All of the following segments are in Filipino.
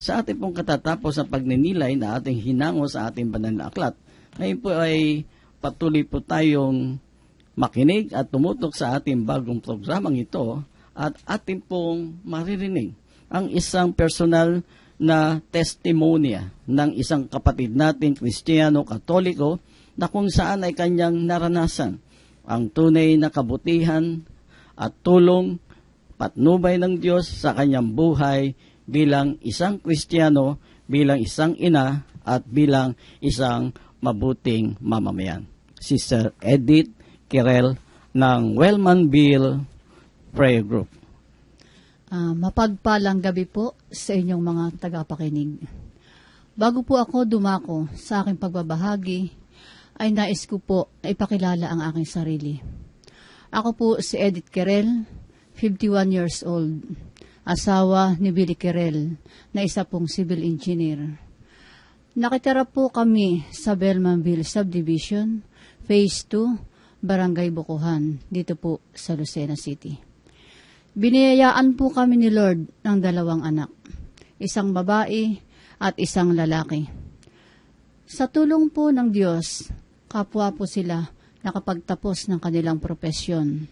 sa ating pong katatapos na pagninilay na ating hinango sa ating banal na aklat. Ngayon po ay patuloy po tayong makinig at tumutok sa ating bagong programang ito at ating pong maririnig ang isang personal na testimonya ng isang kapatid nating Kristiyano Katoliko na kung saan ay kanyang naranasan ang tunay na kabutihan at tulong patnubay ng Diyos sa kanyang buhay bilang isang Kristiyano, bilang isang ina, at bilang isang mabuting mamamayan. Sister Edith Kirel ng Wellmanville Prayer Group. Mapagpalang gabi po sa inyong mga tagapakinig. Bago po ako dumako sa aking pagbabahagi, ay nais ko po na ipakilala ang aking sarili. Ako po si Edith Kirel, 51 years old, asawa ni Billy Kirel, na isa pong civil engineer. Nakitira po kami sa Wellmanville Subdivision, Phase 2, Barangay Bukuhan, dito po sa Lucena City. Biniyayaan po kami ni Lord ng 2 anak, isang babae at isang lalaki. Sa tulong po ng Diyos, kapwa po sila nakapagtapos ng kanilang propesyon.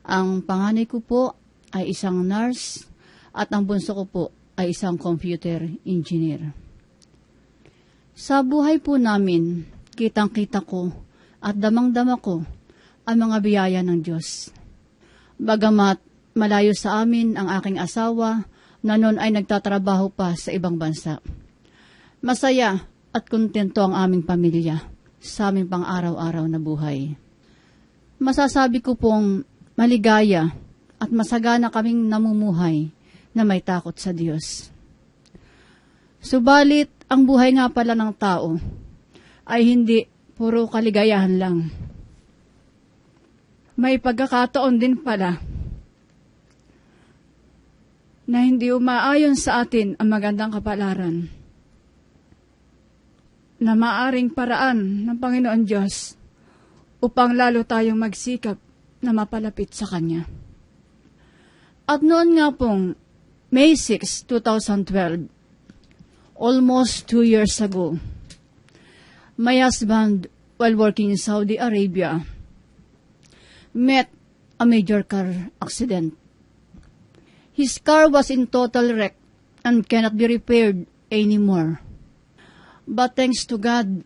Ang panganay ko po ay isang nurse at ang bunso ko po ay isang computer engineer. Sa buhay po namin, kitang-kita ko at damang-dama ko ang mga biyaya ng Diyos. Bagamat malayo sa amin ang aking asawa na noon ay nagtatrabaho pa sa ibang bansa. Masaya at kontento ang aming pamilya sa aming pang-araw-araw na buhay. Masasabi ko pong maligaya at masagana kaming namumuhay na may takot sa Diyos. Subalit, ang buhay nga pala ng tao ay hindi puro kaligayahan lang. May pagkakataon din pala na hindi umaayon sa atin ang magandang kapalaran na maaring paraan ng Panginoon Diyos upang lalo tayong magsikap na mapalapit sa Kanya. At noon nga pong May 6, 2012, almost 2 years ago, my husband, while working in Saudi Arabia, met a major car accident. His car was in total wreck and cannot be repaired anymore. But thanks to God,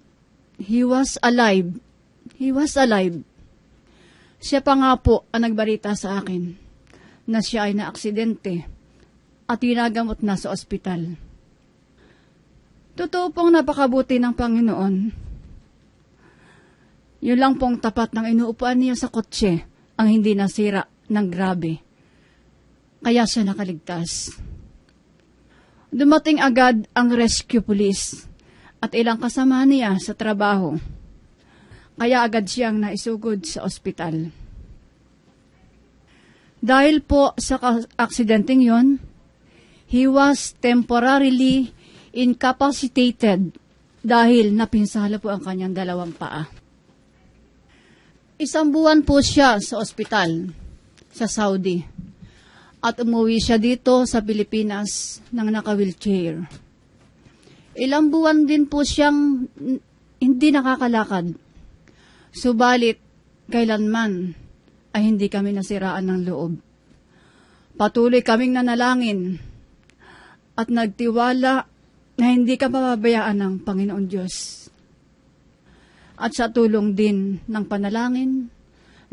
he was alive. He was alive. Siya pa nga po ang nagbalita sa akin na siya ay naaksidente at ginagamot na sa ospital. Totoo pong napakabuti ng Panginoon. Yun lang pong tapat ng inuupuan niya sa kotse ang hindi nasira ng grabe. Kaya siya nakaligtas. Dumating agad ang rescue police at ilang kasama niya sa trabaho. Kaya agad siyang naisugod sa ospital. Dahil po sa aksidenteng yon, he was temporarily incapacitated dahil napinsala po ang kanyang 2 paa. 1 buwan po siya sa ospital sa Saudi at umuwi siya dito sa Pilipinas ng naka-wheelchair. Ilang buwan din po siyang hindi nakakalakad. Subalit, kailanman ay hindi kami nasiraan ng loob. Patuloy kaming nanalangin at nagtiwala na hindi ka pababayaan ng Panginoon Diyos. At sa tulong din ng panalangin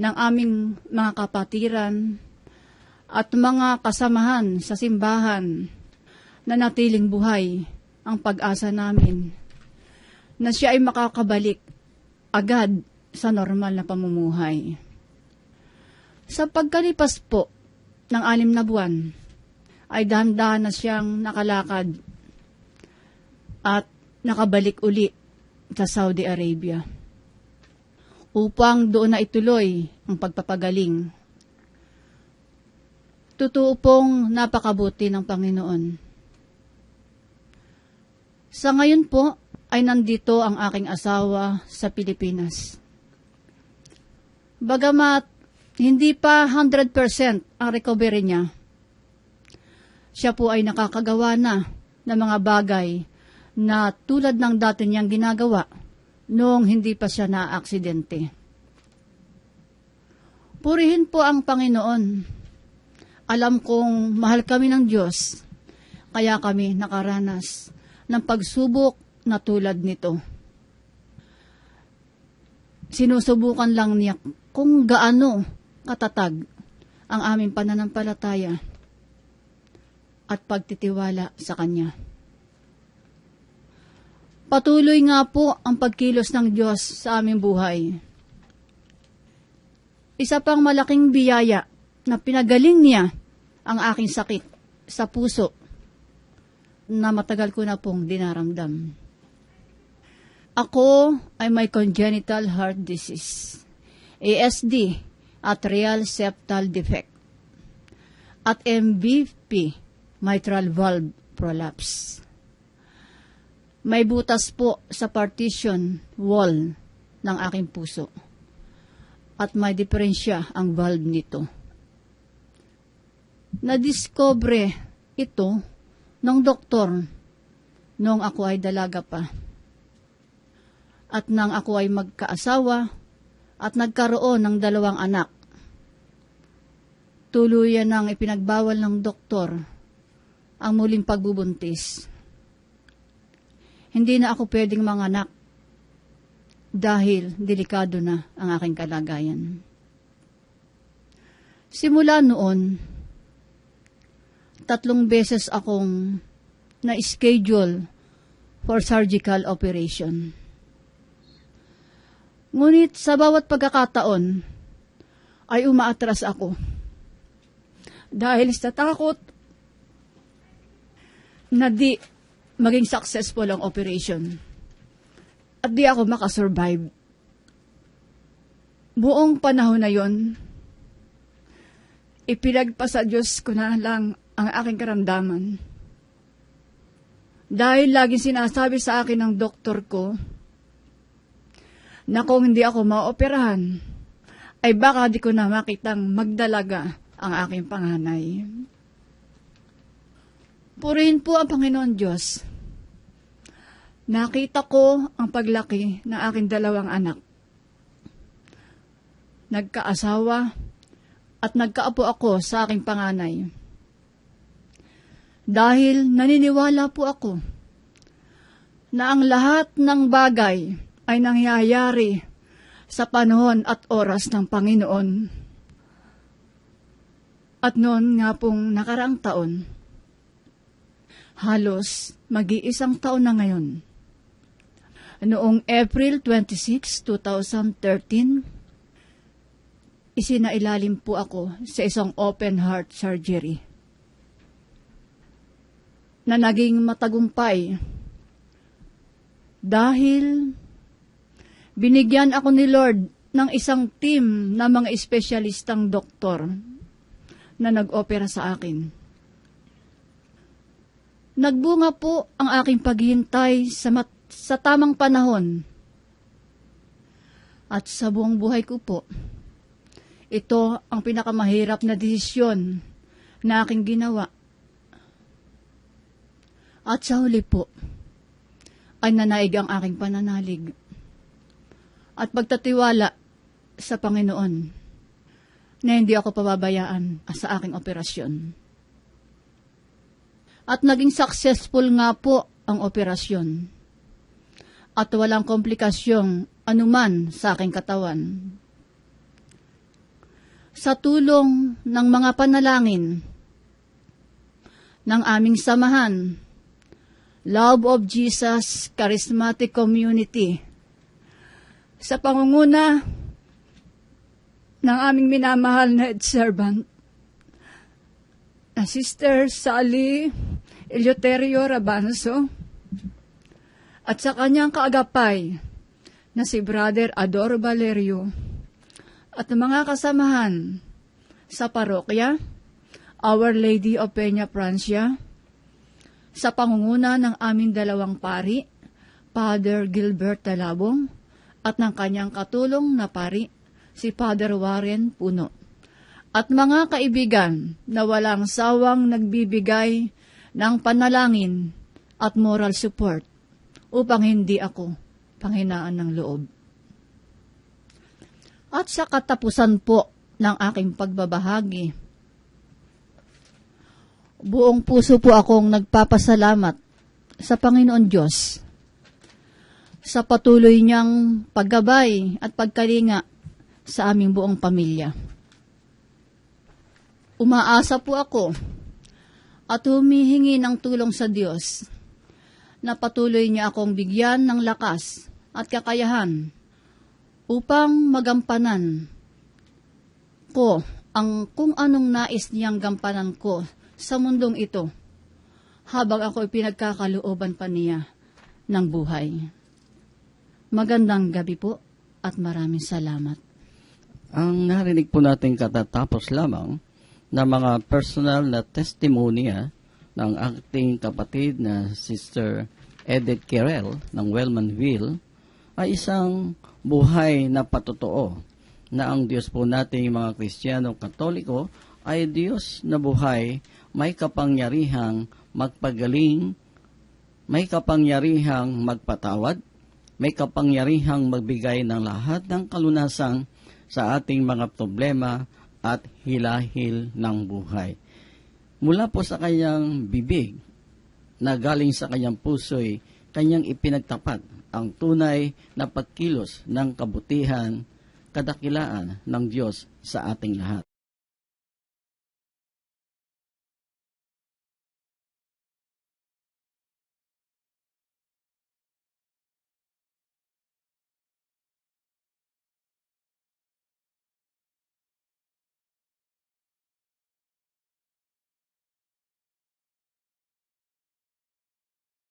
ng aming mga kapatiran at mga kasamahan sa simbahan na natiling buhay ang pag-asa namin na siya ay makakabalik agad sa normal na pamumuhay. Sa pagkalipas po ng 6 na buwan, ay dahan-dahan na siyang nakalakad at nakabalik uli sa Saudi Arabia upang doon na ituloy ang pagpapagaling. Totoo pong napakabuti ng Panginoon. Sa ngayon po ay nandito ang aking asawa sa Pilipinas. Bagamat hindi pa 100% ang recovery niya, siya po ay nakakagawa na na mga bagay na tulad ng dati niyang ginagawa noong hindi pa siya na-aksidente. Purihin po ang Panginoon. Alam kong mahal kami ng Diyos, kaya kami nakaranas ng pagsubok na tulad nito. Sinusubukan lang niya kung gaano katatag ang aming pananampalataya at pagtitiwala sa Kanya. Patuloy nga po ang pagkilos ng Diyos sa aming buhay. Isa pang malaking biyaya na pinagaling niya ang aking sakit sa puso na matagal ko na pong dinaramdam. Ako ay may congenital heart disease, ASD, atrial septal defect, at MVP, mitral valve prolapse. May butas po sa partition wall ng aking puso at may diferensya ang valve nito. Nadiscover ito ng doktor noong ako ay dalaga pa. At nang ako ay magkaasawa at nagkaroon ng 2 anak, tuluyan nang ipinagbawal ng doktor ang muling pagbubuntis. Hindi na ako pwedeng manganak dahil delikado na ang aking kalagayan. Simula noon, 3 beses akong na-schedule for surgical operation. Ngunit sa bawat pagkakataon ay umaatras ako dahil sa takot na di maging successful ang operation at di ako makasurvive. Buong panahon na yon, ipinagpasa Diyos ko na lang ang aking karamdaman. Dahil laging sinasabi sa akin ng doktor ko na kung hindi ako maoperahan, ay baka di ko na makitang magdalaga ang aking panganay. Purihin po ang Panginoon Diyos. Nakita ko ang paglaki ng aking 2 anak. Nagkaasawa at nagkaapo ako sa aking panganay. Dahil naniniwala po ako na ang lahat ng bagay ay nangyayari sa panahon at oras ng Panginoon. At noon nga pong nakaraang taon, halos mag-iisang taon na ngayon, noong April 26, 2013, isinailalim po ako sa isang open heart surgery na naging matagumpay dahil binigyan ako ni Lord ng isang team na mga espesyalistang doktor na nag-opera sa akin. Nagbunga po ang aking paghihintay sa tamang panahon. At sa buong buhay ko po, ito ang pinakamahirap na desisyon na aking ginawa. At sa huli po, ay nanaig ang aking pananalig at pagtatiwala sa Panginoon na hindi ako pababayaan sa aking operasyon. At naging successful nga po ang operasyon at walang komplikasyong anuman sa aking katawan. Sa tulong ng mga panalangin ng aming samahan, Love of Jesus Charismatic Community, sa pangunguna ng aming minamahal na head servant, na Sister Sally Eleuterio Rabanzo, at sa kanyang kaagapay na si Brother Ador Valerio, at mga kasamahan sa parokya, Our Lady of Peña Francia, sa pangunguna ng aming 2 pari, Father Gilbert Talabong, at ng kanyang katulong na pari, si Father Warren Puno. At mga kaibigan na walang sawang nagbibigay ng panalangin at moral support upang hindi ako panghinaan ng loob. At sa katapusan po ng aking pagbabahagi, buong puso po akong nagpapasalamat sa Panginoon Diyos sa patuloy niyang paggabay at pagkalinga sa aming buong pamilya. Umaasa po ako at humihingi ng tulong sa Diyos na patuloy niya akong bigyan ng lakas at kakayahan upang magampanan ko ang kung anong nais niyang gampanan ko sa mundong ito habang ako pinagkakalooban pa niya ng buhay. Magandang gabi po at maraming salamat. Ang narinig po natin katatapos lamang na mga personal na testimonya ng ating kapatid na Sister Edith Querel ng Wellmanville ay isang buhay na patotoo na ang Diyos po nating mga Kristiyano Katoliko ay Diyos na buhay, may kapangyarihang magpagaling, may kapangyarihang magpatawad, may kapangyarihang magbigay ng lahat ng kalunasan sa ating mga problema at hilahil ng buhay. Mula po sa kanyang bibig na galing sa kanyang puso'y kanyang ipinagtapat ang tunay na pagkilos ng kabutihan, kadakilaan ng Diyos sa ating lahat.